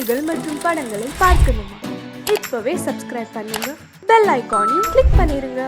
செய்திகள் மற்றும் படங்களை பார்க்கணுமா? இப்பவே சப்ஸ்கிரைப் பண்ணுங்க, பெல் ஐகானையும் கிளிக் பண்ணிருங்க.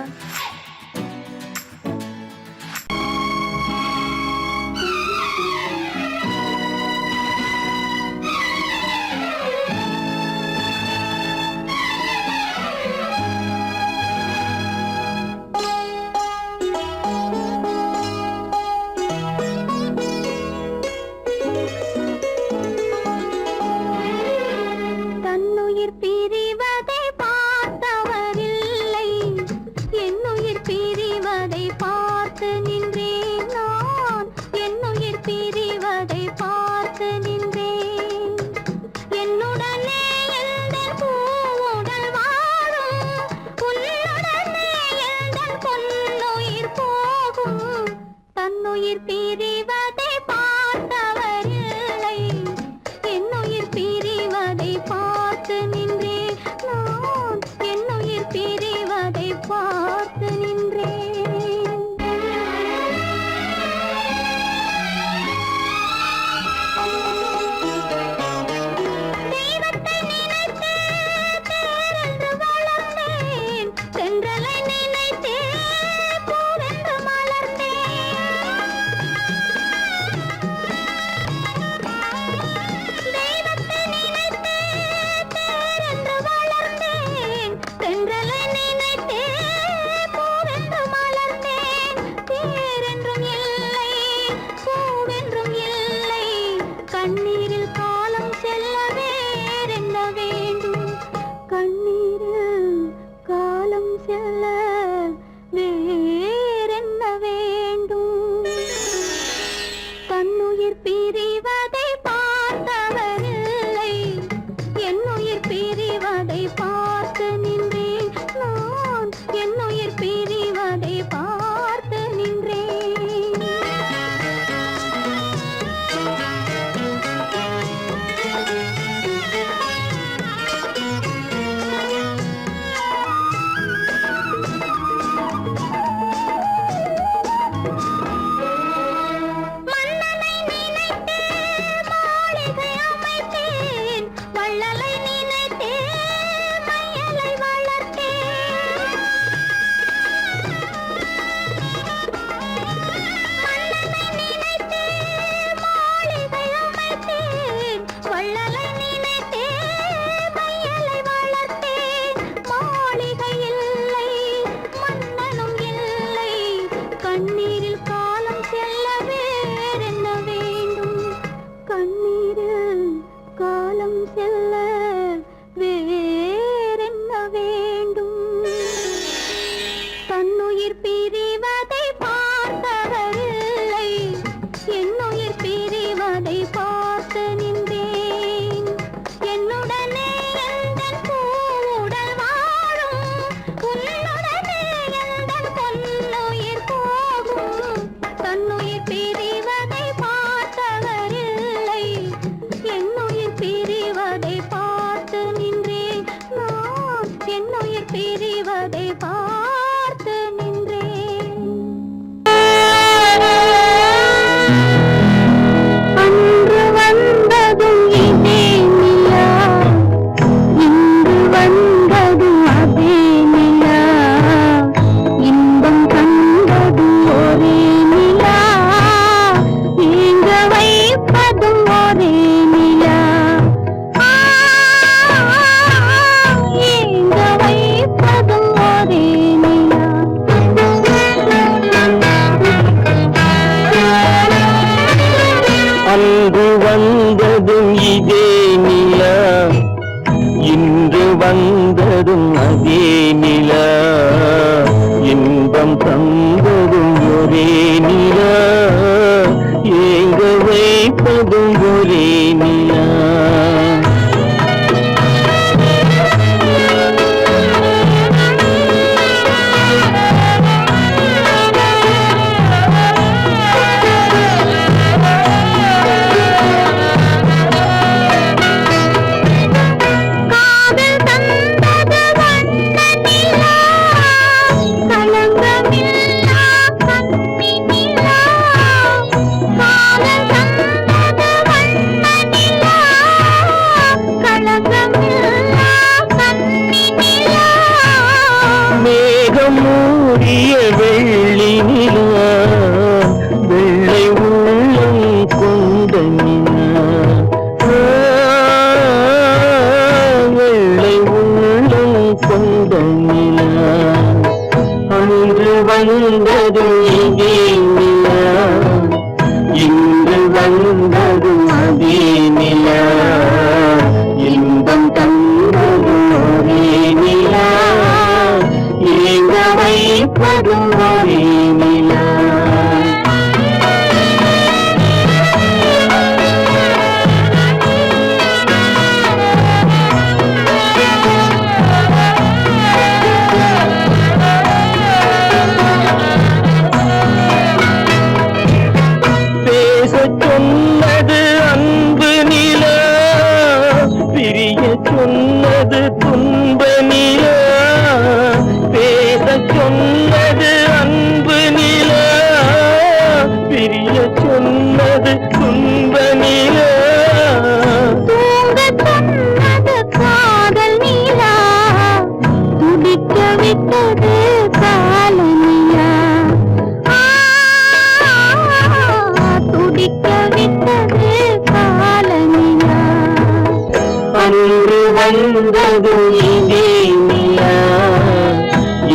வந்ததும் இதே நிலா,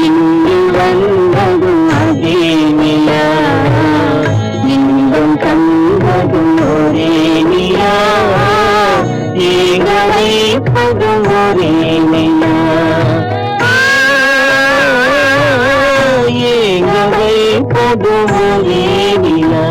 இங்கு வந்ததும் அதே நிலா, இன்பம் கண்டதும் ஒரே நிலா, ஏங்க வைப்பதும் ஒரே நிலா, ஏங்க வைப்பதும் ஒரே நிலா.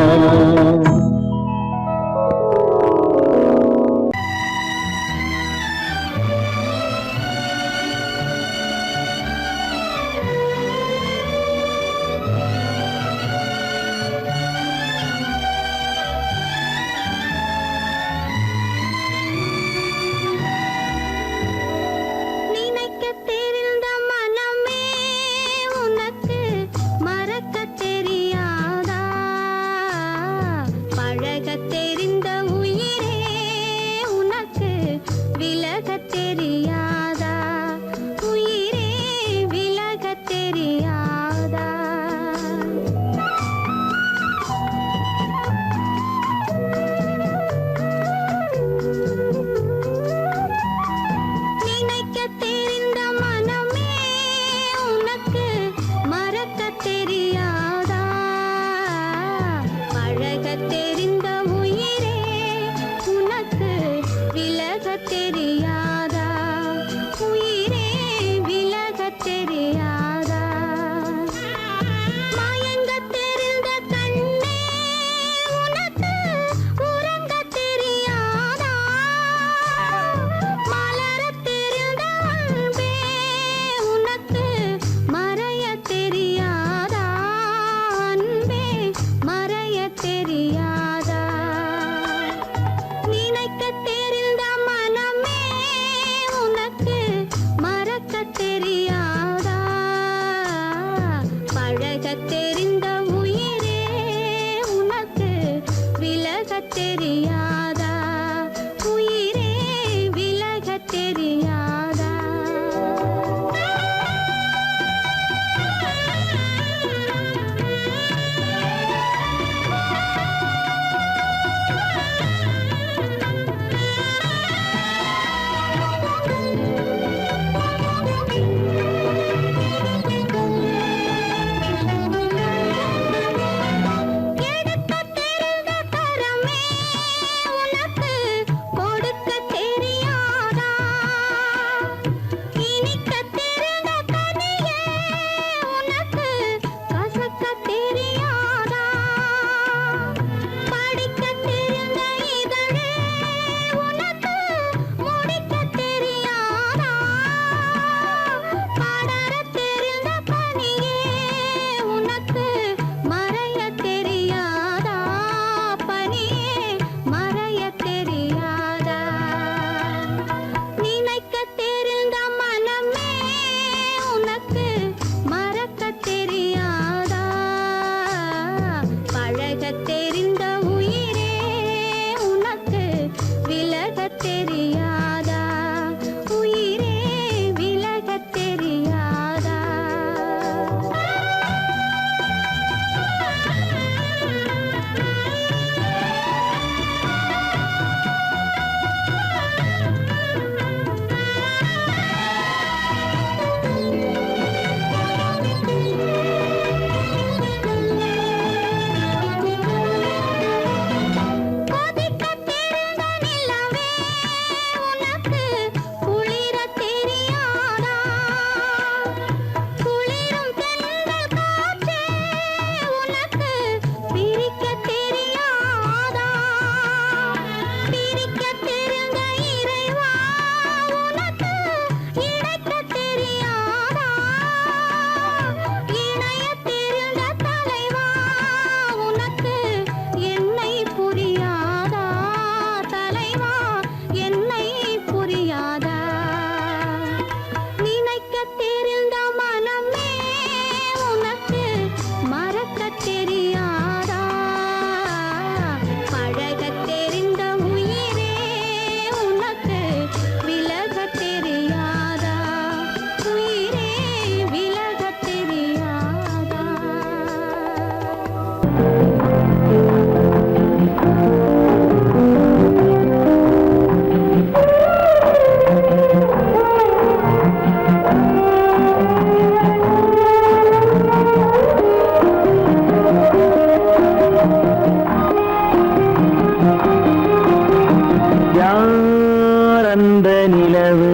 வந்த நிலவு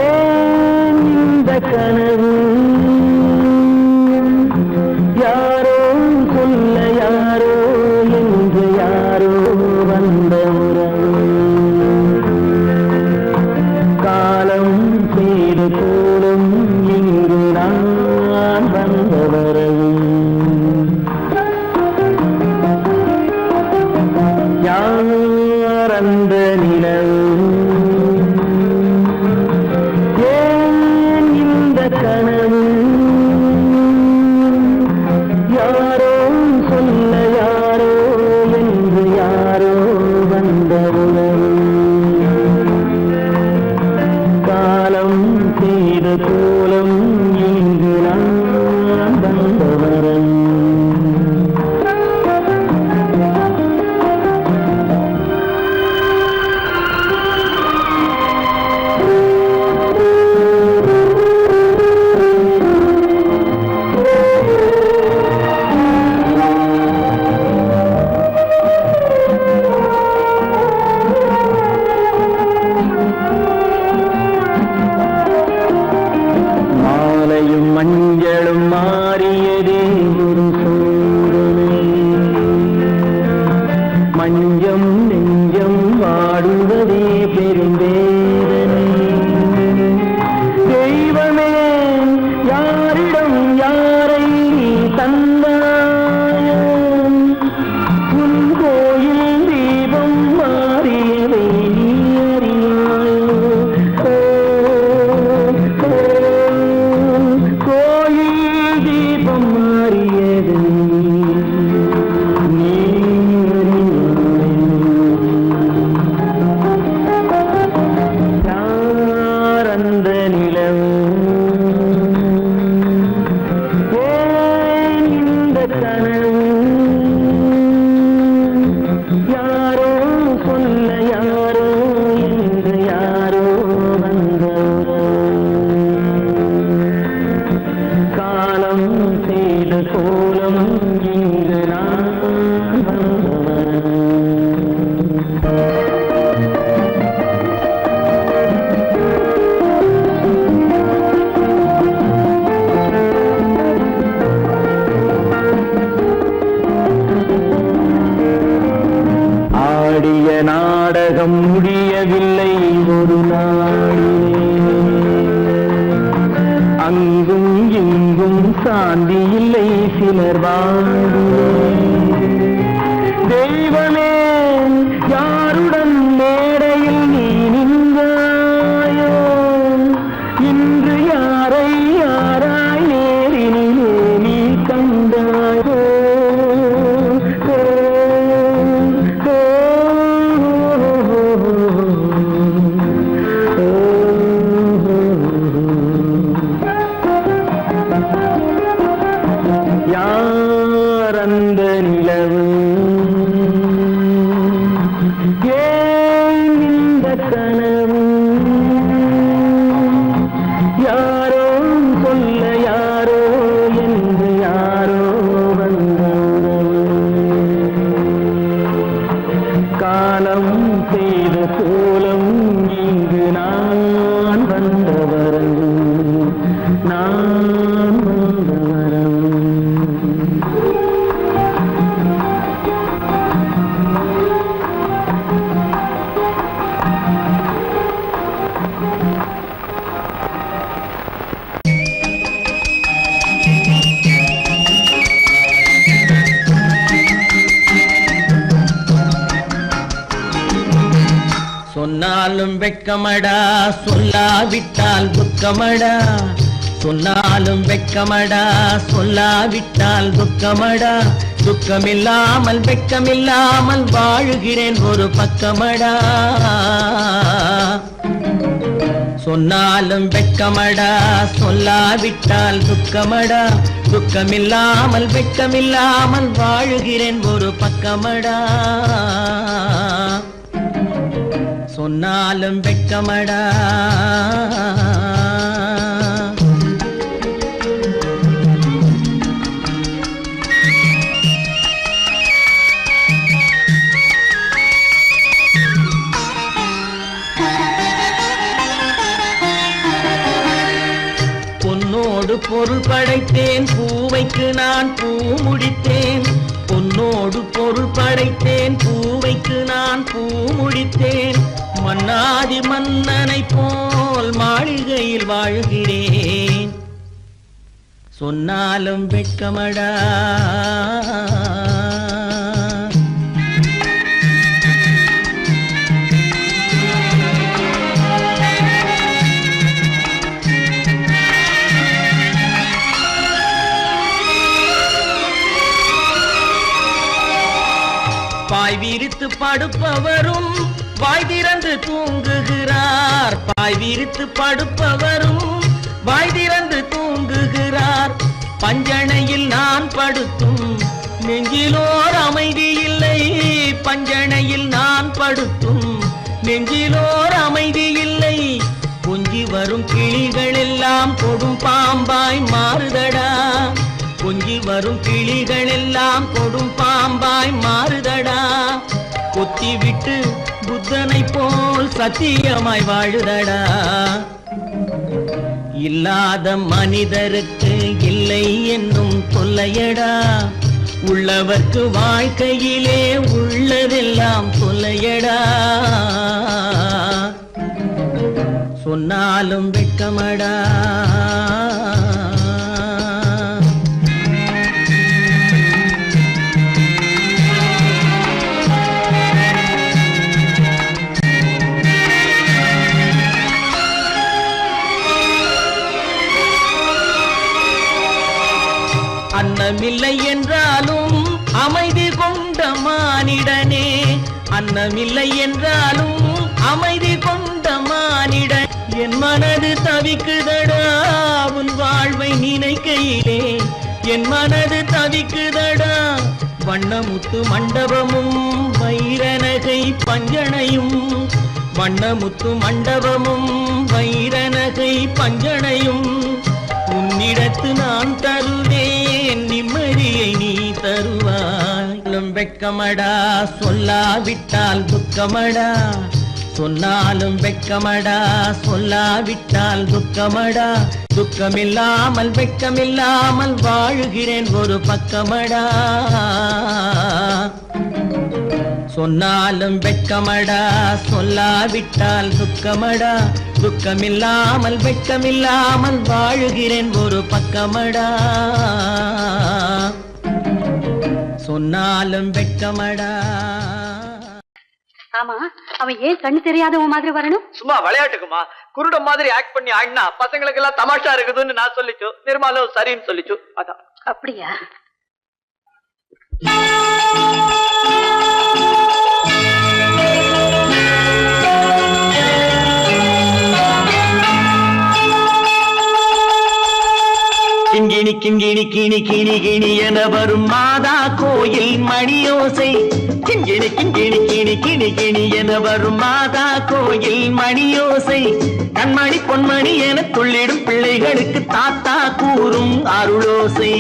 ஏன் இந்த கனவு யாரோ சொல்ல யாரோ என்று யாரோ வந்த உறவு காலம் செய்து கூடும் இங்கு நான் வந்த வரவு யார் அந்த நிலவு ஏன் இந்த கனவு யாரோ சொல்ல யாரோ என்று யாரோ வந்த உறவு காலம் செய்த கோலம் இங்கு நான் வந்த வரவு மாலையும் மஞ்சளும் மாறியதே ஒரு சோதனை மஞ்சம் நெஞ்சம் வாடுவதே பெருந்தேதனை தெய்வமே யாரிடம் யாரை தந்தாயோ உன் கோயில் தீபம் மாறியதை நீ அறியாயோ கோயில் தீபம் மாறியது நீ யார் அந்த நிலவு ஏன் இந்த கனவு யாரோ சொல்ல யாரோ என்று யாரோ வந்த காலம் செய்த கோலம் இங்கு நான் வந்தவன் ஆடிய நாடகம் முடியவில்லை ஒரு நாளிலே அங்கும் இங்கும் சாந்தி இல்லை சிலர் வாழ்விலே தெய்வமே யாருடன் மேடையில் நீ நின்றாயோ இன்று யாரை யாராய் நேரினிலே நீ கண்டாயோ யார் அந்த நிலவு ஏன் இந்த கனவு யாரோ சொல்ல யாரோ என்று யாரோ வந்த உறவு காலம் செய்த கோலம் இங்கு நான் வந்த வரவு நான் வந்த வரவு சொன்னாலும் வெட்கமடா சொல்லாவிட்டால் துக்கமடா சொன்னாலும் வெட்கமடா சொல்லாவிட்டால் துக்கமடா துக்கமில்லாமல் வெட்கமில்லாமல் வாழுகிறேன் ஒரு பக்கமடா சொன்னாலும் வெட்கமடா சொல்லாவிட்டால் துக்கமடா துக்கமில்லாமல் வெட்கமில்லாமல் வாழுகிறேன் ஒரு பக்கமடா சொன்னாலும் வெட்கமடா பொருள் படைத்தேன், பூவைக்கு நான் பூ முடித்தேன். பொன்னோடு பொருள் படைத்தேன், பூவைக்கு நான் பூ முடித்தேன். மன்னாதி மன்னனை போல் மாளிகையில் வாழ்கிறேன். சொன்னாலும் வெட்கமடா. பாய் விரித்து படுப்பவரும் வாய் திறந்து தூங்குகிறார். பாய் விரித்து படுப்பவரும் வாய் திறந்து தூங்குகிறார். பஞ்சணையில் நான் படுத்தும் நெஞ்சிலோர் அமைதி இல்லை. பஞ்சணையில் நான் படுத்தும் நெஞ்சிலோர் அமைதி இல்லை. கொஞ்சி வரும் கிளிகள் எல்லாம் கொடும் பாம்பாய் மாறுதடா. கொஞ்சி வரும் கிளிகள் எல்லாம் கொடும் பாம்பாய் மாறுதடா. கொத்தி விட்டு புத்தனை போல் சத்தியமாய் வாழுதடா. இல்லாத மனிதருக்கு இல்லை என்னும் தொல்லையடா. உள்ளவர்க்கு வாழ்க்கையிலே உள்ளதெல்லாம் தொல்லையடா. சொன்னாலும் வெட்கமடா. அன்னமில்லை என்றாலும் அமைதி கொண்ட மானிடனே. அன்னமில்லை என்றாலும் அமைதி கொண்ட மானிடன். என் மனது தவிக்குதடா உன் வாழ்வை நினைக்கையிலே. என் மனது தவிக்குதடா. வண்ணமுத்து மண்டபமும் வைரநகை பஞ்சனையும். வண்ணமுத்து மண்டபமும் வைரநகை பஞ்சனையும். உன்னிடத்து நான் தருவேன், நிம்மதியை நீ தருவாய். வெட்கமடா, சொல்லாவிட்டால் துக்கமடா. சொன்னாலும் வெட்கமடா, சொல்லாவிட்டால் துக்கமடா. துக்கமில்லாமல் வெட்கமில்லாமல் வாழுகிறேன் ஒரு பக்கமடா. சொன்னாலும் வெட்கமடா, சொல்லாவிட்டால் துக்கமடா. துக்கமில்லாமல் வெட்கமில்லாமல் வாழுகிறேன் ஒரு பக்கமடா. சொன்னாலும் வெட்கமடா. ஆமா, அவன் ஏன் கண்ணு தெரியாதவன் மாதிரி வரணும்? சும்மா விளையாட்டுக்குமா, குருட மாதிரி ஆக்ட் பண்ணி ஆடினா பசங்களுக்கு எல்லாம் தமாஷா இருக்குதுன்னு நான் சொல்லிச்சு. நிர்மலும் சரின்னு சொல்லிச்சு. அதான். அப்படியா? கிண்கிணி கிண்கிணி கிணி கிணி கிணி என வரும் மாதா கோயில் மணியோசை. கிண்கிணி கிண்கிணி கிணி கிணி கிணி என வரும் மாதா கோயில் மணியோசை. கண்மணி பொன்மணி என துள்ளிடும் பிள்ளைகளுக்கு தாத்தா கூறும் அருளோசை.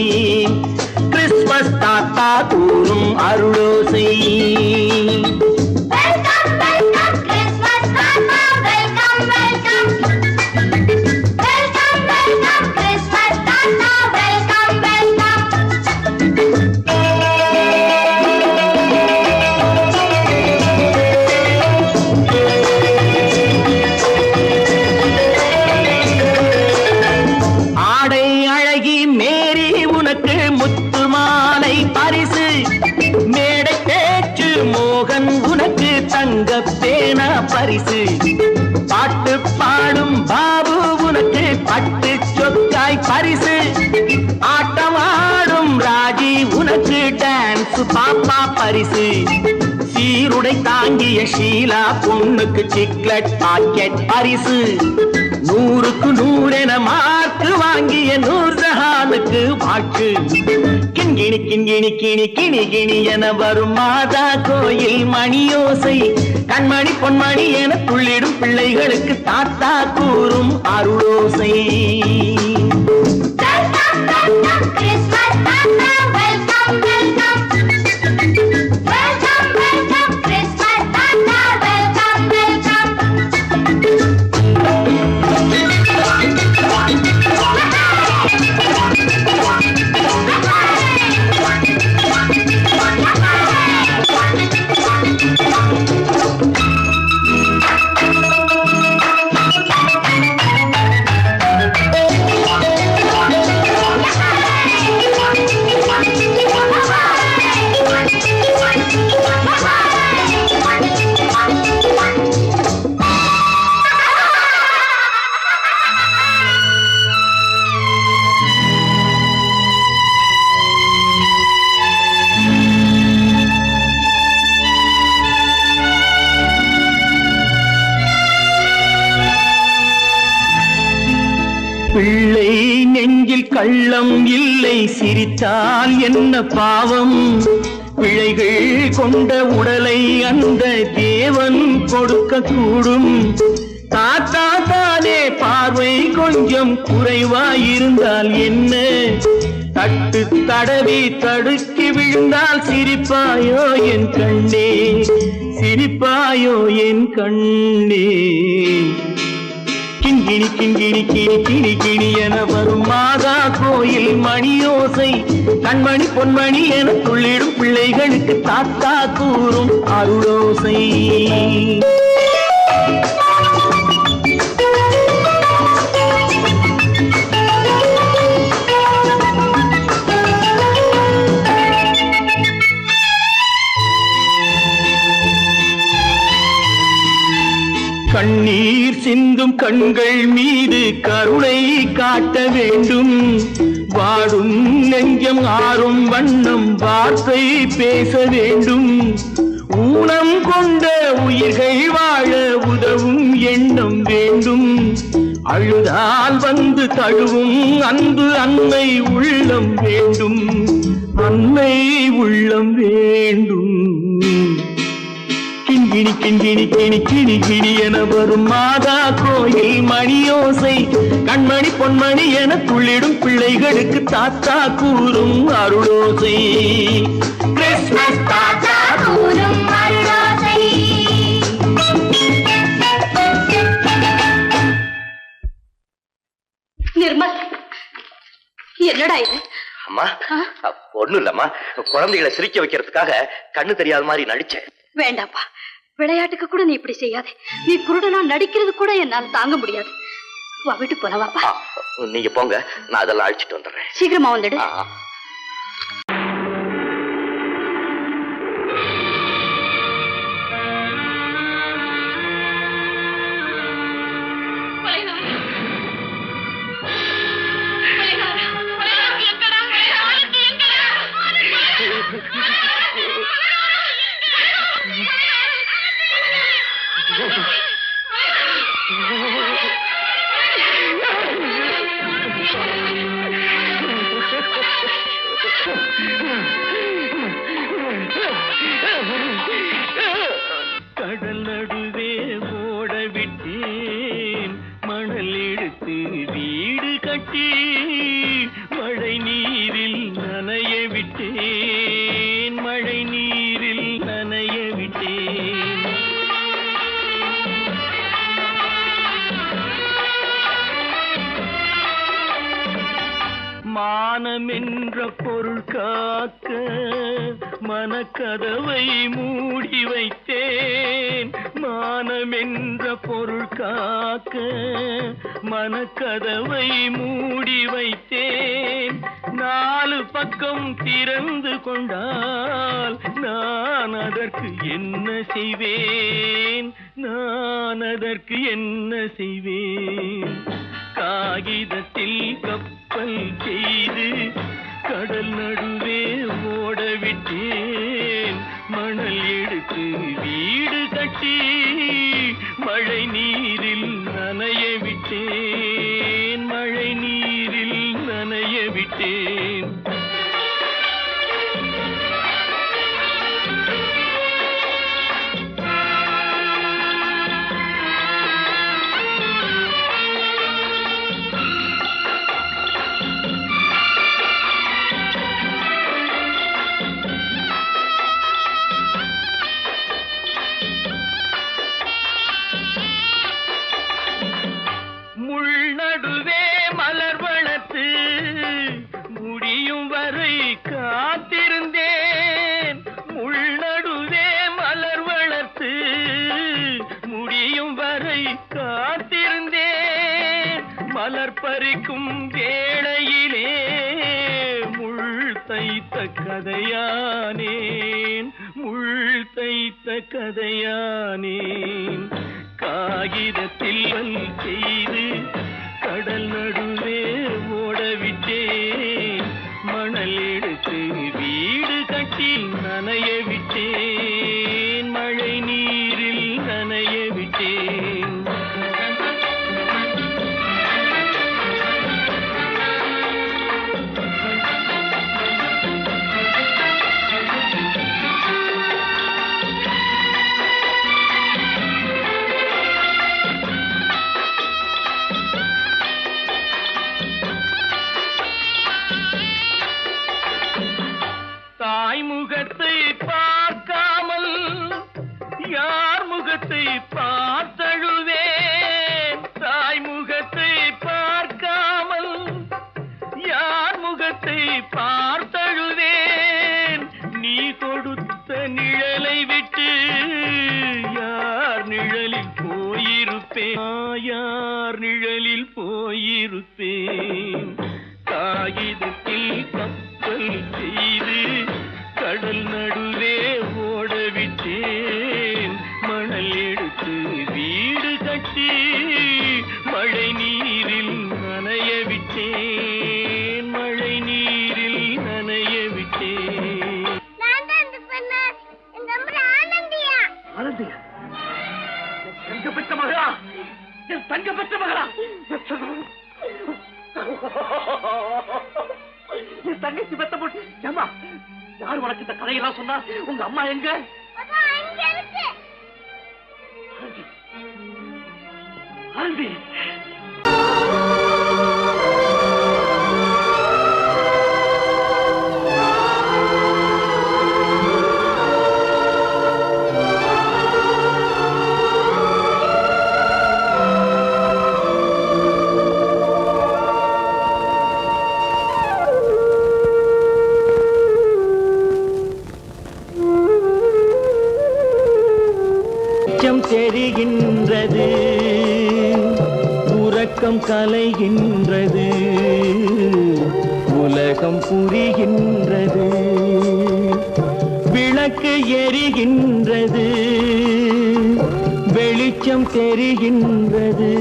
கிறிஸ்துமஸ் தாத்தா கூறும் அருளோசை. பரிசு பாட்டு பாடும் பாபு உனக்கு பட்டு சொக்காய் பரிசு. ஆட்டமாடும் ராஜி உனக்கு டான்ஸ் பாப்பா பரிசு. சீருடை தாங்கிய ஷீலா பொண்ணுக்கு சிக்லெட் பாக்கெட் பரிசு. 100க்கு 100 என மார்க்கு வாங்கிய நூர்ஜஹானுக்கு வாழ்த்து. கிண்கிணி கிண்கிணி கிணி கிணி கிணி என வரும் மாதா கோயில் மணியோசை. கண்மணி பொன்மணி என துள்ளிடும் பிள்ளைகளுக்கு தாத்தா கூறும் அருளோசை. பிள்ளை நெஞ்சில் கள்ளம் இல்லை, சிரித்தால் என்ன பாவம்? பிழைகள் கொண்ட உடலை அந்த தேவன் கொடுக்க கூடும். தாத்தா தானே பார்வை கொஞ்சம் குறைவாயிருந்தால் என்ன? தட்டு தடவி தடுக்கி விழுந்தால் சிரிப்பாயோ என் கண்ணே, சிரிப்பாயோ என் கண்ணே. கிண்கிணி கிண்கிணி கிணி கிணி கிணி என வரும் மாதா கோயில் மணியோசை, கண்மணி பொன்மணி என துள்ளிடும் பிள்ளைகளுக்கு தாத்தா கூறும் அருளோசை. கண்ணீர் சிந்தும் கண்கள் மீது கருணை காட்ட வேண்டும். வாடும் நெஞ்சம் ஆறும் வண்ணம் வார்த்தை பேச வேண்டும். ஊனம் கொண்ட உயிர்கள் வாழ உதவும் எண்ணம் வேண்டும். அழுதால் வந்து தழுவும் அன்பு அன்னை உள்ளம் வேண்டும், அன்னை உள்ளம் வேண்டும். கிண்கிணி கிண்கிணி கிணி கிணி கிணி என வரும் மாதா கோயில் மணியோசை, கண்மணி பொன்மணி என துள்ளிடும் பிள்ளைகளுக்கு தாத்தா கூறும் அருளோசை. கிறிஸ்மஸ் தாத்தா கூறும் அருளோசை. நிர்மல், என்னடா இது? அம்மா ஒண்ணும் இல்லம்மா, குழந்தைகளை சிரிக்க வைக்கிறதுக்காக கண்ணு தெரியாத மாதிரி நடிச்சேன். வேண்டாப்பா, விளையாட்டுக்கு கூட நீ இப்படி செய்யாதே. நீ குருடனா நடிக்கிறது கூட என்னால தாங்க முடியாது. வா, வீட்டுக்கு போல வாப்பா. நீங்க போங்க, நான் அதெல்லாம் அழிச்சிட்டு வந்துடுறேன். சீக்கிரமா வந்துடு. கடல் நடுவே ஓட விட்டேன், மணல் எடுத்து வீடு கட்டி மழை நீரில் நனைய விட்டேன், மழை நீரில் நனைய விட்டேன். மானம் என்ற பொருள் காக்க மனக்கதவை மூடி வைத்தேன், மானம் என்ற பொருள் காக்க மனக்கதவை மூடி வைத்தேன். நாலு பக்கம் திறந்து கொண்டால் நான் அதற்கு என்ன செய்வேன், நான் அதற்கு என்ன செய்வேன்? காகிதத்தில் கப்பல் செய்து கடல் நடுவே ஓட விட்டேன், மணல் எடுத்து வீடு கட்டி மழை நீரில் நனைய விட்டேன், மழை நீரில் நனைய விட்டேன். முள்நடுவே மலர் வளர்த்து முடியும் வரை காத்திருந்தேன், முள்நடுவே மலர் வளர்த்து முடியும் வரை காத்திருந்தேன். மலர் பறிக்கும் வேளையிலே முள் தைத்த கதையானேன், முள் தைத்த கதையானேன். காகிதத்தில் செய்து கடல் நடுவே ஓடவிட்டேன், மணல் எடுத்து வீடு கட்டி நனைய விட்டேன், மழை நீரில் நனைய விட்டேன். பார்த்தழுவேன் தாய் முகத்தை பார்க்காமல் யார் முகத்தை பார்த்தழுவேன் நீ கொடுத்த நிழலை விட்டு யார் நிழலில் போயிருப்பேன் யார் நிழலில் போயிருப்பேன் காகிதத்தில் கப்பல் செய்து கடல் நடுவே ஓடவிட்டேன் மணல் எடுத்து வீடு கட்டி மழை நீரில் நனைய விட்டேன் மழை நீரில் நனைய விட்டேன். ஆனந்தியா தங்க பெற்ற மகளா என் தங்க பெற்ற மகளா என் தங்கச்சி பெத்த போட்டு ஏமா யார் உனக்கு இந்த கதையெல்லாம் சொன்னா உங்க அம்மா எங்க ஆனந்தி தெரிகின்றது உறக்கம் கலைகின்றது உலகம் புரிகின்றது விளக்கு எரிகின்றது வெளிச்சம் தெரிகின்றது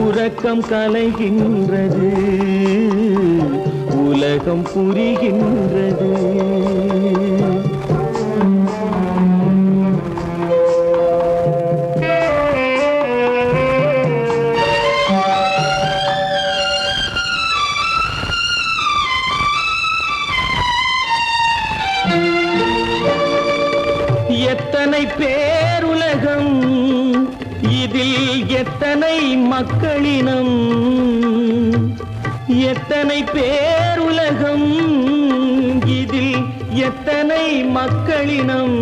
உறக்கம் கலைகின்றது உலகம் புரிகின்றது. எத்தனை பேருலகம் இதில் எத்தனை மக்களினம் எத்தனை பேருலகம் இதில் எத்தனை மக்களினம்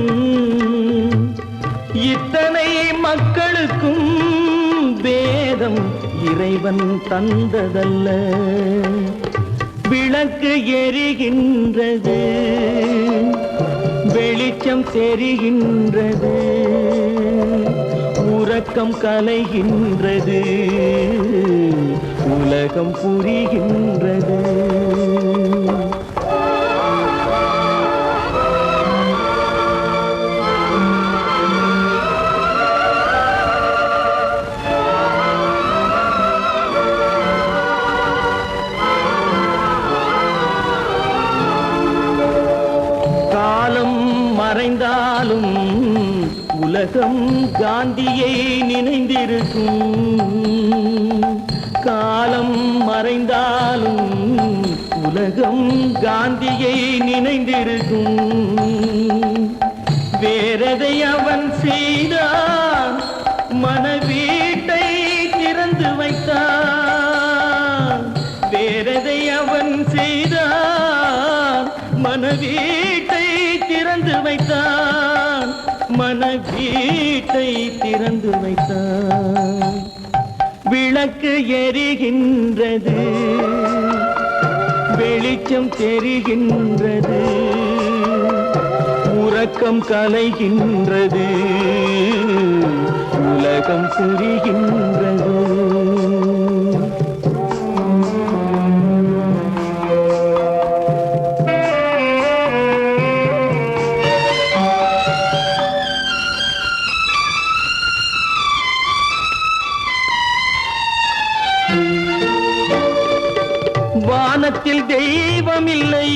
இத்தனை மக்களுக்கும் வேதம் இறைவன் தந்ததல்ல விளக்கு எரிகின்றது வெளிச்சம் தெரிகின்றது உறக்கம் கலைகின்றது உலகம் புரிகின்றது. மறைந்தாலும் உலகம் காந்தியை நினைந்திருக்கும் காலம் மறைந்தாலும் உலகம் காந்தியை நினைந்திருக்கும் வேறதை அவன் செய்தான் மனவீட்டை திறந்து வைத்தான் வேறதை அவன் செய்தான் மனவீட்டை திறந்து வைத்தான் மனவீட்டை திறந்து வைத்தான் விளக்கு எரிகின்றது வெளிச்சம் தெரிகின்றது உறக்கம் கலைகின்றது உலகம் புரிகின்றது. வானத்தில் தெய்வம் இல்லை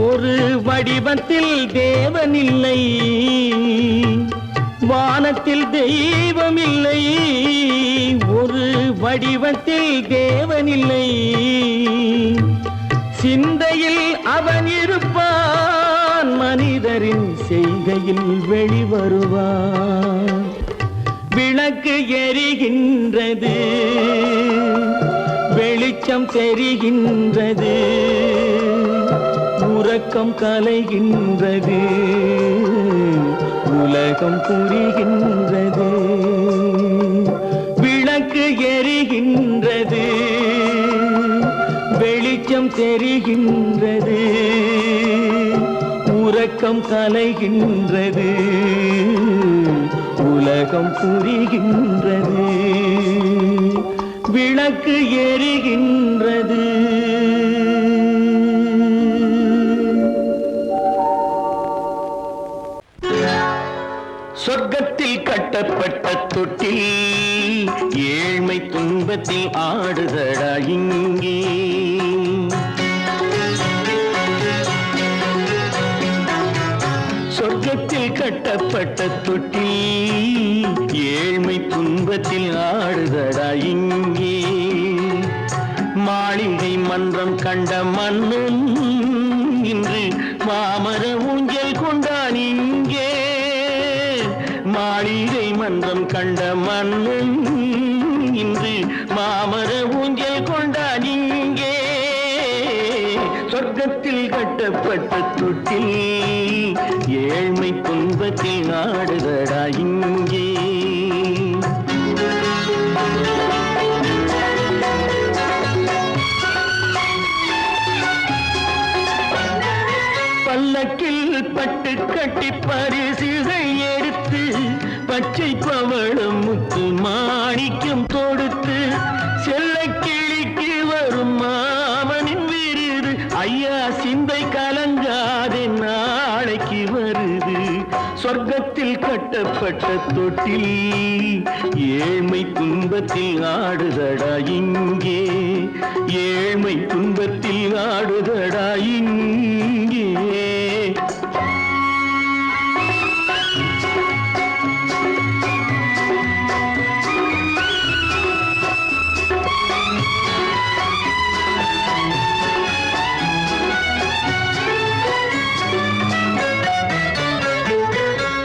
ஒரு வடிவத்தில் தேவன் இல்லை வானத்தில் தெய்வம் இல்லை ஒரு வடிவத்தில் தேவன் இல்லை சிந்தையில் அவன் இருப்பான் மனிதரின் செய்கையில் வெளிவருவான் விளக்கு எரிகின்றது வெளிச்சம் தெரிகின்றது உறக்கம் கலைகின்றது உலகம் புரிகின்றது, விளக்கு எரிகின்றது, வெளிச்சம் தெரிகின்றது, உறக்கம் கலைகின்றது, உலகம் புரிகின்றது, விளக்கு எரிகின்றது. சொர்க்கத்தில் கட்டப்பட்ட தொட்டில் ஏழ்மை துன்பத்தில் ஆடுதடா இங்கே. சொர்க்கத்தில் கட்டப்பட்ட தொட்டில் ஏழ்மை துன்பத்தில் ஆடுதடா இங்கே. மாளிகை மன்றம் கண்ட மன்னன் இன்று மாமர ஊஞ்சல் கொண்டான் இங்கே. மாளிகை மன்றம் கண்ட மன்னன் இன்று மாமர ஊஞ்சல் கொண்டான் இங்கே. சொர்க்கத்தில் கட்டப்பட்ட தொட்டில் ஏழ்மை துன்பத்தில் ஆடுதடா இங்கே. பல்லக்கில் பட்டு கட்டி பரிசுகள் எடுத்து பச்சை பவளம் முத்து மாணிக்கம் தொடுத்து செல்ல கிளிக்கு வரும் மாமனின் விருது. ஐயா சிந்தை கலங்காதே நாளைக்கு வருது. சொர்க்கத்தில் கட்டப்பட்ட தொட்டில் ஏழ்மை துன்பத்தில் ஆடுதடா இங்கே. ஏழ்மை துன்பத்தில் ஆடுதடா இங்கே.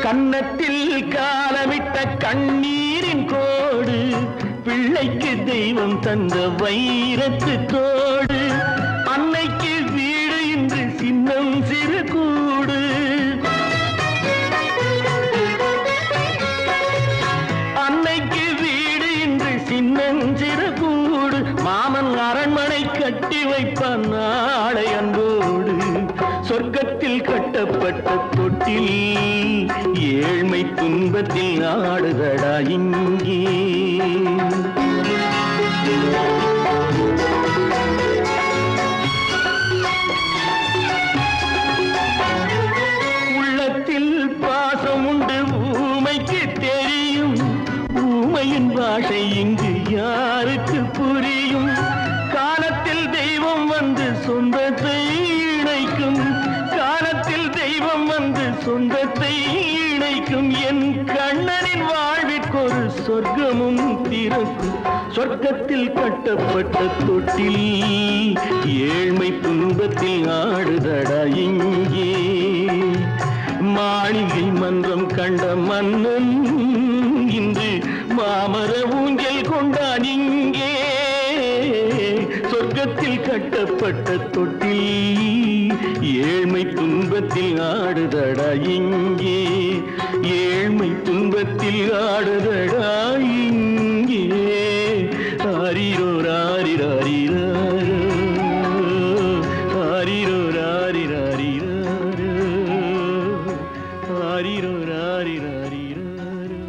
கன்னத்தில் காலமிட்ட கண்ணீரின் கோடு, பிள்ளைக்கு தெய்வம் தந்த வைரத்து தோடு. அன்னைக்கு வீடு இன்று சின்னம் சிறு கூடு. அன்னைக்கு வீடு இன்று சின்னம் சிறு கூடு. மாமன் அரண்மனை கட்டி வைப்பான் நாளை அன்போடு. சொர்க்கத்தில் கட்டப்பட்ட தொட்டில் ஏழ்மை துன்பத்தில் ஆடுதடா இங்கே. உள்ளத்தில் பாசம் உண்டு ஊமைக்கு தெரியும். ஊமையின் பாஷை இங்கு யாருக்கு புரியும்? காலத்தில் தெய்வம் வந்து சொந்தத்தை இணைக்கும். காலத்தில் தெய்வம் வந்து சொந்தத்தை இணைக்கும். என் கண்ணனின் வாழ்விற்கொரு சொர்க்கமும் திறக்கும். சொர்க்கத்தில் கட்டப்பட்ட தொட்டில் ஏழ்மை துன்பத்தில் ஆடுதடா இங்கே. மாளிகை மன்றம் கண்ட மன்னன் இன்று மாமர ஊஞ்சல் கொண்டான் இங்கே. சொர்க்கத்தில் கட்டப்பட்ட தொட்டில் ஏழ்மை துன்பத்தில் ஆடுதடா இங்கே. ஏழ்மை துன்பத்தில் ஆடுதடா இங்கே. ஆரிரோ ராரிராரிராரோ, ஆரிரோ ராரிராரிராரோ, ஆரிரோ ராரிராரிராரோ.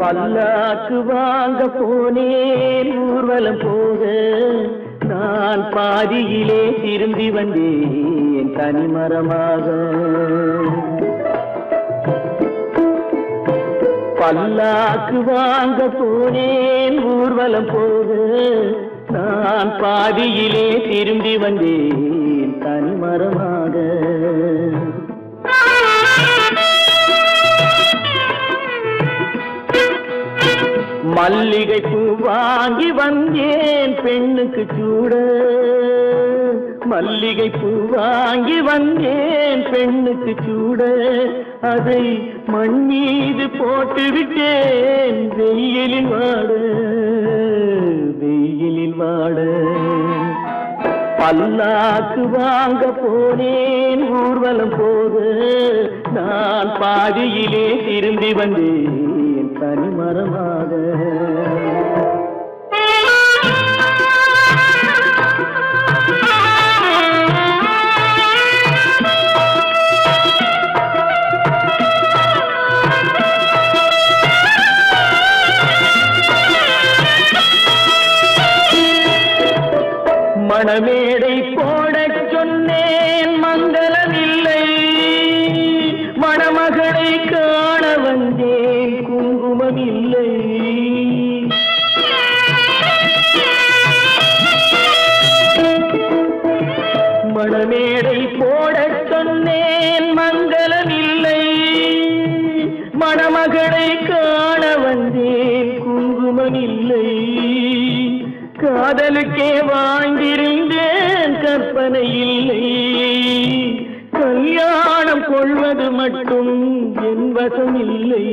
பல்லாக்கு வாங்க போனேன் ஊர்வலம் போக, நான் பாதியிலே திரும்பி வந்தேன் தனிமரமாக. பல்லாக்கு வாங்க போனேன் ஊர்வலம் போக, நான் பாதியிலே திரும்பி வந்தேன் தனிமரமாக. மல்லிகை பூ வாங்கி வந்தேன் பெண்ணுக்கு சூட மல்லிகை பூ வாங்கி வந்தேன் பெண்ணுக்கு சூட அதை மண் மீது போட்டு விட்டேன் வெயிலில் வாட பல்லாக்கு வாங்க போனேன் ஊர்வலம் போது நான் பாதியிலே திரும்பி வந்தேன் தனிமரமாக மணமேடை போடச் சொன்னேன் மங்களம் இல்லை மணமகளை காண வந்தேன் குங்குமம் இல்லை மணமேடை போடச் சொன்னேன் மங்களம் இல்லை மணமகளை காண வந்தேன் குங்குமம் இல்லை காதலுக்கே வாழ்ந்திருந்தேன் கற்பனை இல்லை கல்யாணம் கொள்வது மட்டும் என் வசமில்லை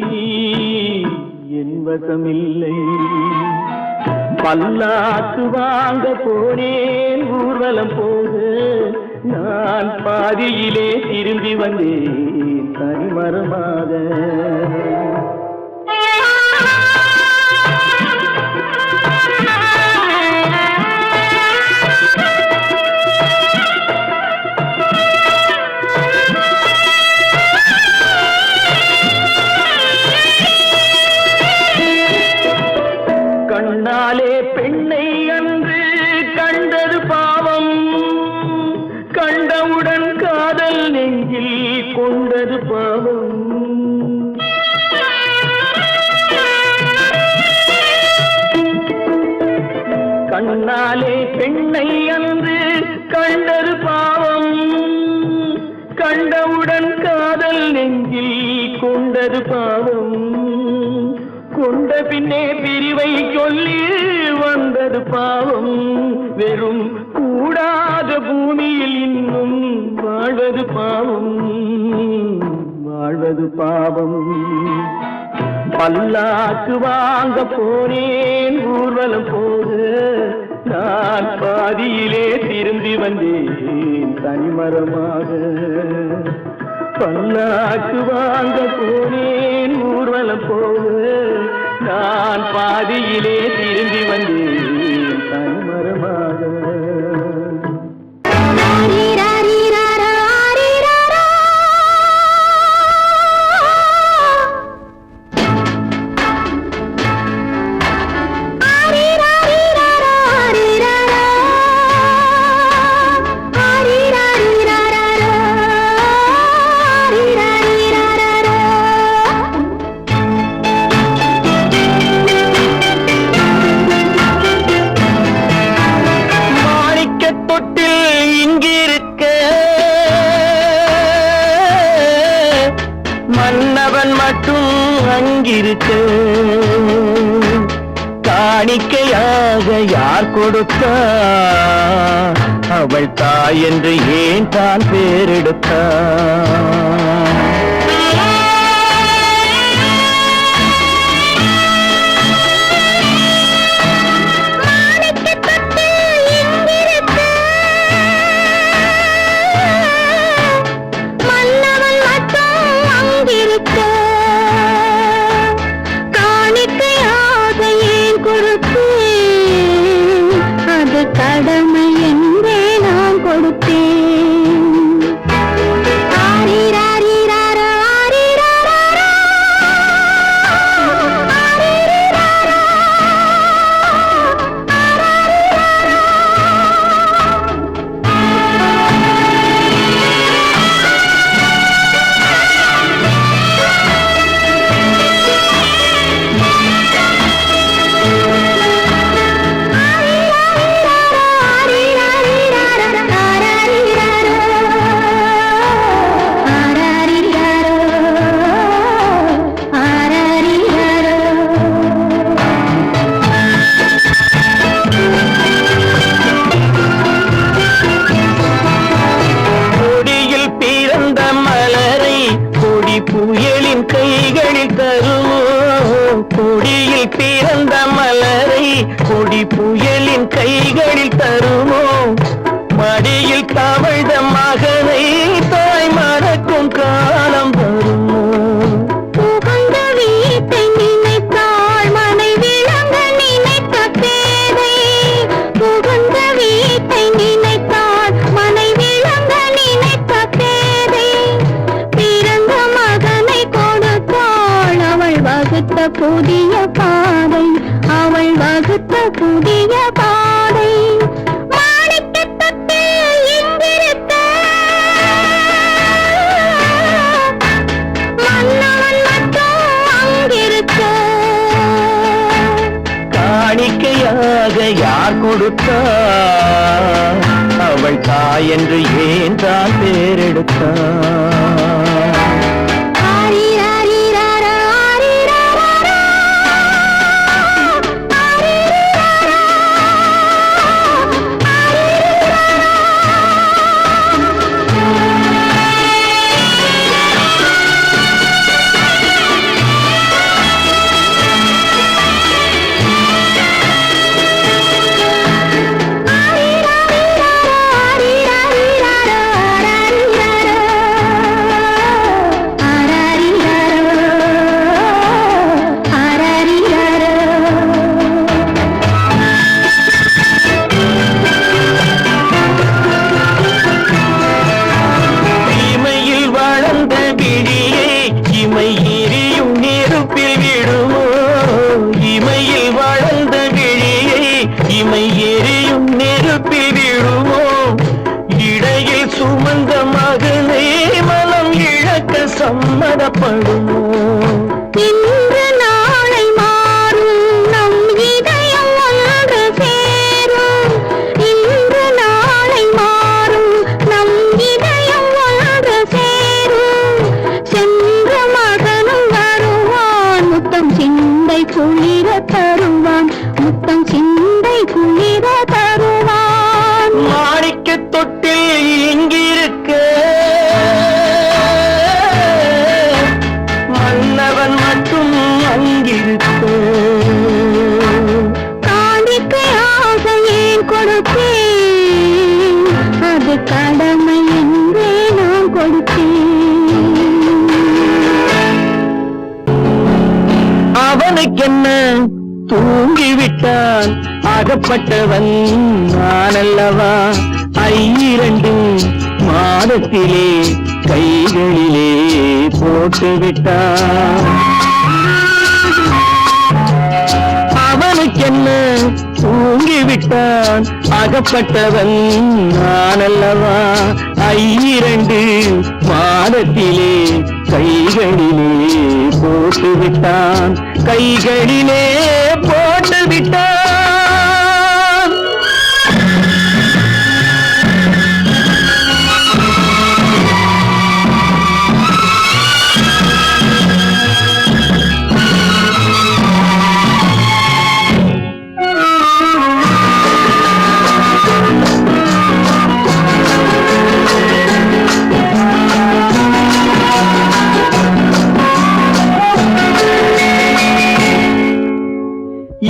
பல்லாக்கு வாங்க போனேன் ஊர்வலம் போது நான் பாதியிலே திரும்பி வந்தேன் தனிமரமாக கண்ணாலே பெண்ணை அன்று கண்டது பாவம் கண்டவுடன் காதல் நெஞ்சில் கொண்டது பாவம் கண்ணாலே பெண்ணை அன்று கண்டது பாவம் கண்டவுடன் காதல் நெஞ்சில் கொண்டது பாவம் கொண்ட பின்னே பிரிவை சொல்லி வந்தது பாவம் வெறும் கூடாத பூமியில் இன்னும் வாழ்வது பாவம் பல்லாக்கு வாங்க போனேன் ஊர்வலம் போது நான் பாதியிலே திரும்பி வந்தேன் தனிமரமாக பல்லாக்கு வாங்க போனேன் ஊர்வலம் போது நான் பாதியிலே திரும்பி வந்தேன் தனிமரமாக மன்னவன் மட்டும் அங்கிருக்க காணிக்கையாக யார் கொடுத்தா அவள் தாய் என்று ஏன் தான் பேரெடுத்தா கடமை என்றே நான் கொடுத்தேன். ஆரி ராரி கைகளில் தருமோ கொடியில் பிறந்த மலரை கொடி புயலின் கைகளில் தருமோ மடியில் தவழ்ந்த மகனை தாய் மறக்கும் காலம் வருமோ புகுந்த வீட்டை நினைத்தாள் மனை விளங்க நினைத்த பேதை புகுந்த வீட்டை நினைத்தாள் மனை விளங்க நினைத்த பேதை பிறந்த மகனை கொடுத்தாள் அவள் வகுத்த புதிய பாதை அவள் வகுத்த புதிய பாதை மாணிக்கத் தொட்டில் இங்கிருக்க மன்னவன் மட்டும் அங்கிருக்க காணிக்கையாக யார் கொடுத்தார் அவள் தாய் என்று ஏன் தான் பேரெடுத்தார் ஆரிராரிராரா, ஆரிராரா, ஆரிராரா, இமையில் வளர்ந்த விழியை இமை எரியும் நெருப்பில் விடுமோ இமையில் வளர்ந்த விழியை இமை எரியும் நெருப்பில் விடுமோ இடையில் சுமந்த மகனை மனம் இழக்க சம்மதப்படுமோ இன்று நாளை மாறும் நம் இதயம் ஒன்று சேரும் இன்று நாளை மாறும் நம் இதயம் ஒன்று சேரும் சென்ற மகனும் வருவான் முத்தம் சிந்தை குளிர தருவான் முத்தம் சிந்தை குளிர தருவான் மாணிக்க தொட்டில் இங்கிருக்க மன்னவன் மட்டும் அங்கிருக்க காணிக்கையாக ஏன் கொடுத்தேன் அது கடமை என்றே நான் கொடுத்தேன் அவனுக்கென்ன தூங்கிவிட்டான் அகப்பட்டவன் நான் அல்லவா 2 மாதத்திலே கைகளிலே போட்டுவிட்டான் அவனுக்கென்ன தூங்கிவிட்டான் அகப்பட்டவன் நான் அல்லவா 2 மாதத்திலே கைகளிலே போட்டுவிட்டான் கைகளிலே போட்டுவிட்டான்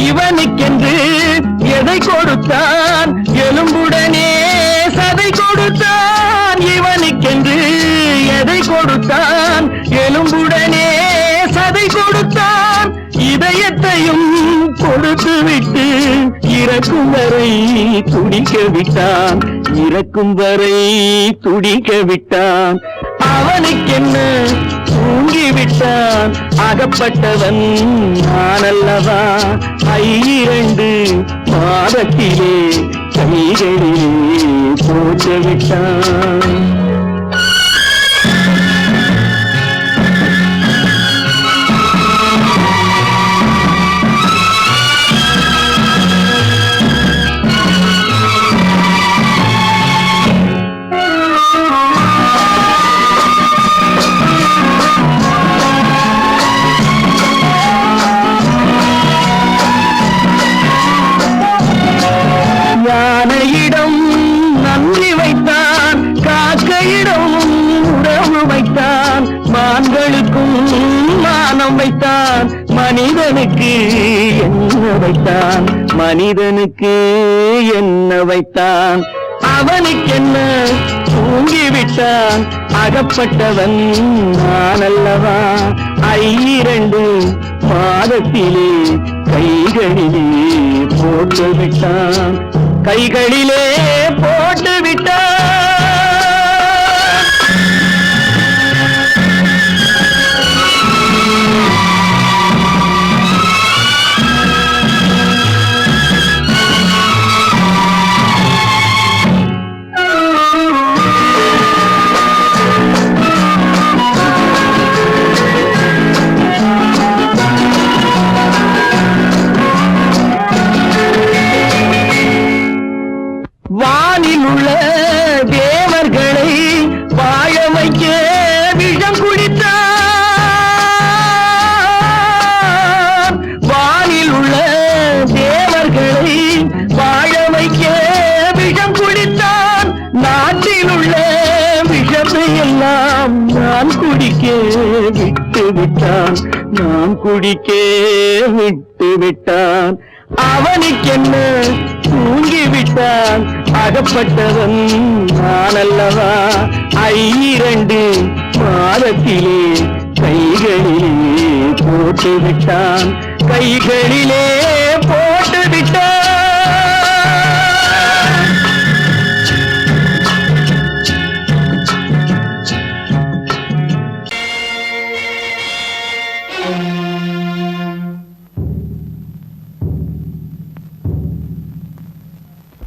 இவனுக்கென்று எதை கொடுத்தான் எலும்புடனே சதை கொடுத்தான் இவனுக்கென்று எதை கொடுத்தான் எலும்புடனே சதை கொடுத்தான் இதயத்தையும் கொடுத்து விட்டு இறக்கும் வரை துடிக்க விட்டான் இறக்கும் வரை துடிக்க விட்டான் அவனுக்கென்ன தூங்கிவிட்டான் அகப்பட்டவன் நான் அல்லவா 2 மாதத்திலே கைகளிலே போட்டு விட்டான் யானையிடம் நன்றி வைத்தான் காக்கையிடம் எல்லாம் வைத்தான் மனிதனுக்கு என்ன வைத்தான் மனிதனுக்கு என்ன வைத்தான் அவனுக்கென்ன தூங்கிவிட்டான் அகப்பட்டவன் நான் அல்லவா 2 மாதத்திலே கைகளிலே போட்டு விட்டான் கைகளிலே போட்டு விட்டான் வானில் உள்ள தேவர்களை வாழ வைக்க விஷம் குடித்தான் வானில் உள்ள தேவர்களை வாழ வைக்க விஷம் குடித்தான் நாட்டில் உள்ள விஷத்தை எல்லாம் நான் குடிக்க விட்டு விட்டான் நான் குடிக்க விட்டு விட்டான் அவனுக்கென்ன தூங்கிவிட்டான் அகப்பட்டவன் நான் அல்லவா 2 மாதத்திலே கைகளிலே போட்டு விட்டான் கைகளிலே போட்டு விட்டான்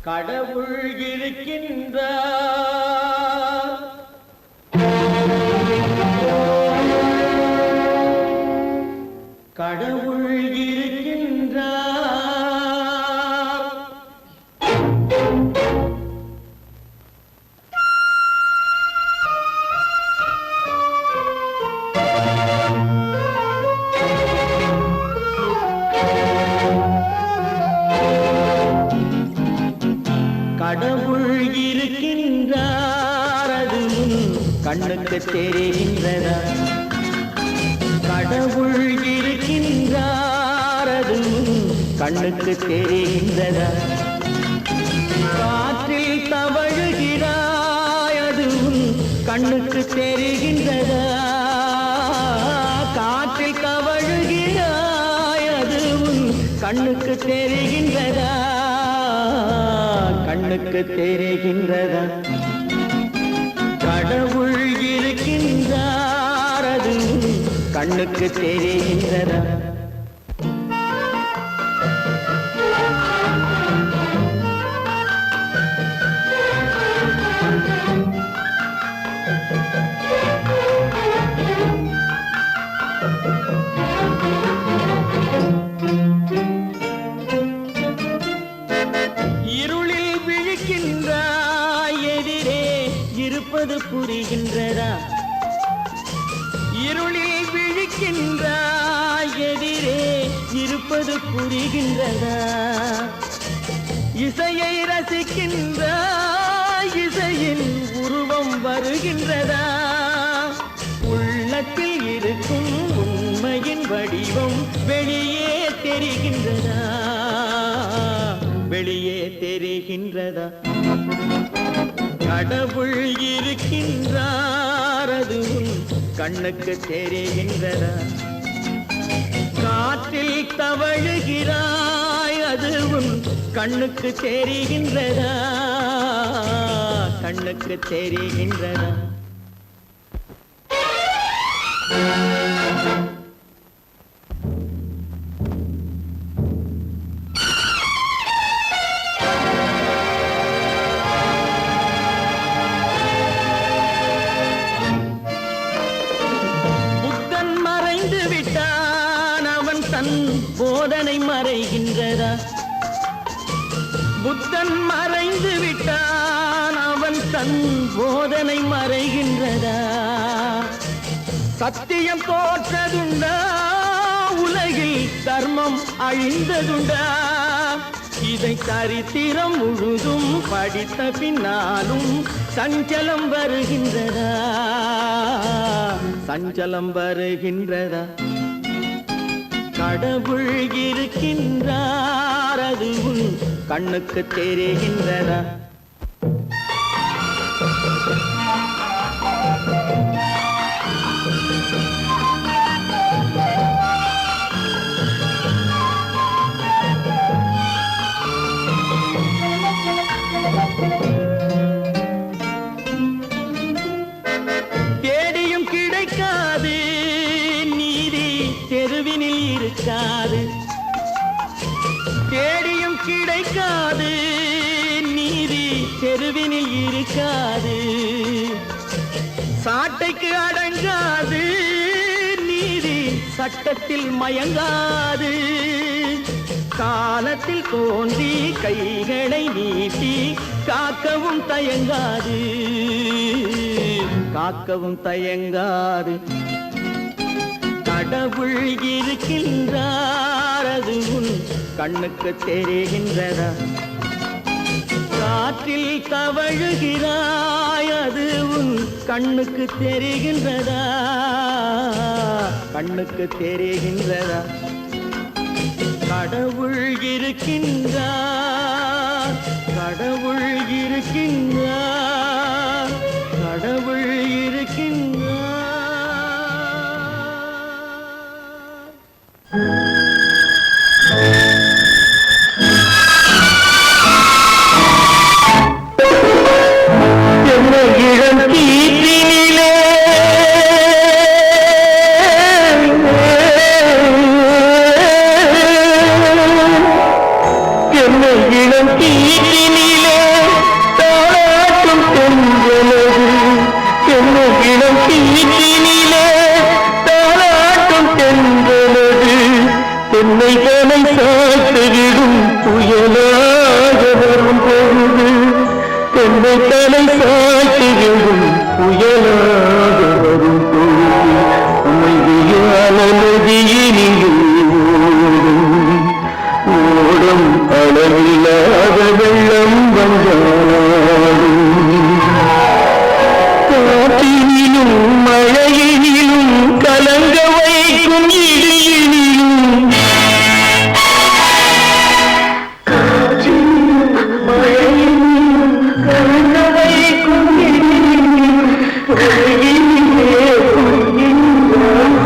கடவுள் இருக்கின்றார் கடவுள் இருக்கின்றார் கடவுள் இருக்கின்றார் அது கண்ணுக்கு தெரிகின்றதா கடவுள் இருக்கின்றார் அது கண்ணுக்கு தெரிகின்றதா காற்றில் தவழுகிறாய் அது கண்ணுக்கு தெரிகின்றதா காற்றில் தவழுகிறாய் அது கண்ணுக்கு தெரிகின்றதா கண்ணுக்கு தெரிகின்றதா கடவுள் இருக்கின்றார் அது கண்ணுக்கு தெரிகின்றதா இருப்பது புரிகின்றதா இருளில் விழிக்கின்றாய் எதிரே இருப்பது புரிகின்றதா இசையை ரசிக்கின்றாய் இசையின் உருவம் வருகின்றதா உள்ளத்தில் இருக்கும் உண்மையின் வடிவம் வெளியே தெரிகின்றதா வெளியே தெரிகின்றதா கடவுள் இருக்கின்றார் அது கண்ணுக்கு தெரிகின்றதா காற்றில் தவழுகிறாய் அது கண்ணுக்கு தெரிகின்றதா கண்ணுக்கு தெரிகின்றதா போதனை மறைகின்றதா புத்தன் மறைந்து விட்டான் அவன் தன் போதனை மறைகின்றதா சத்தியம் தோற்றதுண்டா உலகில் தர்மம் அழிந்ததுண்டா இதை சரித்திரம் முழுதும் படித்த பின்னாலும் சஞ்சலம் வருகின்றதா சஞ்சலம் வருகின்றதா கடவுள் இருக்கின்றார் அது உன் கண்ணுக்கு தெரிகின்றதா? தேடியும் கிடைக்காது நீதி தெருவினில் இருக்காது. தேடியும் கிடைக்காது நீதி தெருவினில் இருக்காது. சாட்டைக்கு அடங்காது நீதி சட்டத்தில் மயங்காது. காலத்தில் தோன்றி கைகளை நீட்டி காக்கவும் தயங்காது, காக்கவும் தயங்காது. கடவுள் இருக்கின்றார் அது உன் கண்ணுக்கு தெரிகின்றதா? காற்றில் தவழுகிறாய் அது உன் கண்ணுக்கு தெரிகின்றதா? கண்ணுக்கு தெரிகின்றதா? கடவுள் இருக்கின்றார், கடவுள் இருக்கின்றார், கடவுள் இருக்கின்றார். என்ன இளம் கீற்றினிலே இளம் கீற்றினிலே தாளாட்டும் தென்றலது. என்ன இளம் கீற்றினிலே தாளாட்டும் தென்றலது. தென்னைகளை சாத்துவிடும் புயலாக வரும் பொழுது. தென்னைகளை சாத்துவிடும் புயலாக வரும் பொழுது. அமைதியான நதியினிலே ஓடும் அளவில்லாத வெள்ளம் வந்தாலும். காற்றினிலும் மழையினிலும் கலங்க வைக்கும் இடியினிலும். காற்றினிலும் மழையினிலும் கலங்க வைக்கும் இடியினிலும். உலகினிலே பொய்கின்றான்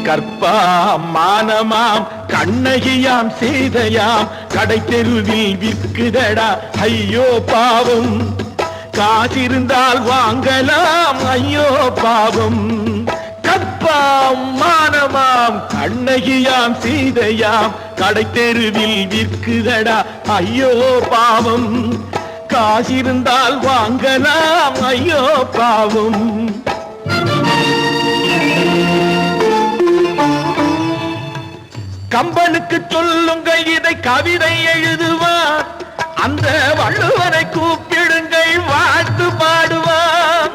கற்பாம் மானமாம் கண்ணகியாம் சீதையாம் கடை தெருவில் விற்குதடா ஐயோ பாவம். காசிருந்தால் வாங்கலாம் ஐயோ பாவம். கற்பாம் மானமாம் கண்ணகியாம் சீதையாம் கடை தெருவில் விற்குதடா ஐயோ பாவம் காசிருந்தால் வாங்கலாம் ஐயோ பாவம் கம்பனுக்கு சொல்லுங்கள் இதை கவிதை எழுதுவார் அந்த வள்ளுவரை கூப்பிடுங்கள் வாழ்த்து பாடுவார்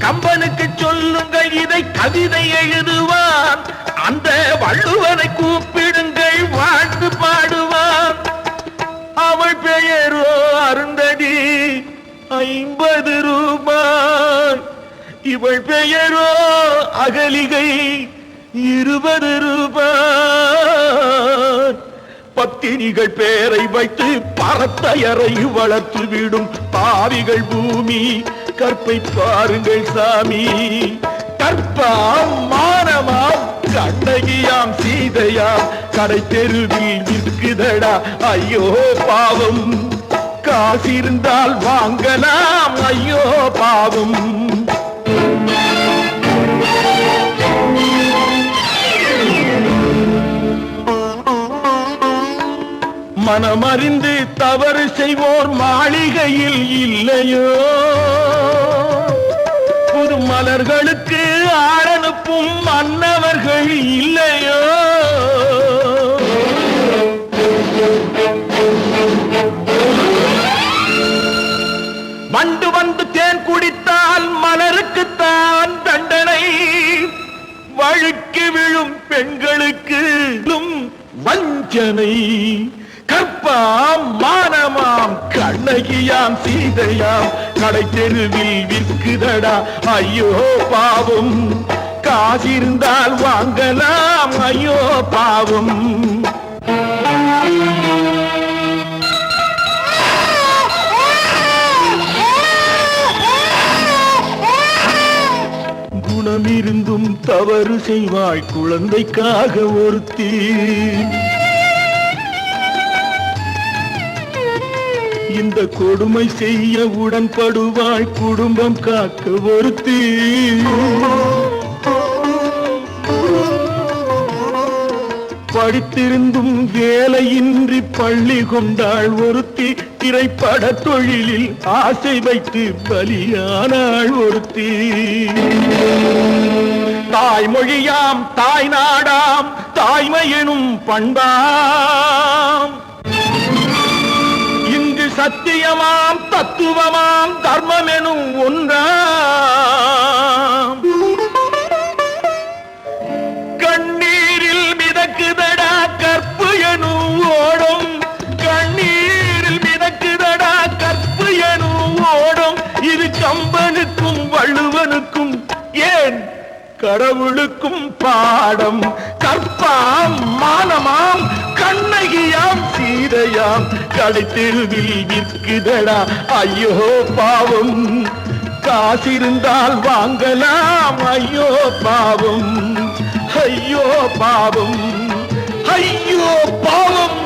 கம்பனுக்கு சொல்லுங்கள் இதை கவிதை எழுதுவார் அந்த வள்ளுவரை கூப்பிடுங்கள் வாழ்த்து பாடுவார் அவள் பெயரோ அருந்ததி 50 ரூபாய் இவள் பெயரோ அகலிகை 20 ரூபாய் பத்தினிகள் பேரை வைத்து பரத்தையரை வளர்த்து விடும் பாவிகள் பூமி கற்பை பாருங்கள் சாமி கற்பாம் மானமாம் கண்ணகியாம் சீதையாம் கடை தெருவில் விற்குதடா ஐயோ பாவம் காசிருந்தால் வாங்கலாம் ஐயோ பாவம் மனமறிந்து தவறு செய்வோர் மாளிகையில் இல்லையோ புது மலர்களுக்கு ஆளனுப்பும் மன்னவர்கள் இல்லையோ வண்டு வந்து தேன் குடித்தால் மலருக்குத்தான் தண்டனை வழுக்கி விழும் பெண்களுக்கு வஞ்சனை கற்பாம் மானமாம் கண்ணகியாம் சீதையாம் கடை தெருவில் விற்குதடா ஐயோ பாவம் காசிருந்தால் வாங்கலாம் ஐயோ பாவம் குணமிருந்தும் தவறு செய்வாய் குழந்தைக்காக ஒருத்தி இந்த கொடுமை செய்ய உடன்படுவாய் குடும்பம் காக்க ஒருத்தி படித்திருந்தும் வேலையின்றி பள்ளி கொண்டாள் ஒருத்தி திரைப்பட தொழிலில் ஆசை வைத்து பலியானாள் ஒருத்தி தாய்மொழியாம் தாய் நாடாம் தாய்மையெனும் பண்பாம் இங்கு சத்தியமாம் தத்துவமாம் தர்மம் எனும் ஒன்றாம் கண்ணீரில் மிதக்குதடா கற்பு எனும் ஓடும் கண்ணீரில் மிதக்குதடா கற்பு எனும் ஓடும் இது கம்பனுக்கும் வள்ளுவனுக்கும் ஏன் கடவுளுக்கும் பாடம் கற்பாம் மானமாம் கண்ணகியாம் சீதையாம் கடை தெருவில் விற்குதடா ஐயோ பாவம் காசிருந்தால் வாங்கலாம் ஐயோ பாவம் ஐயோ பாவம் ஐயோ பாவம்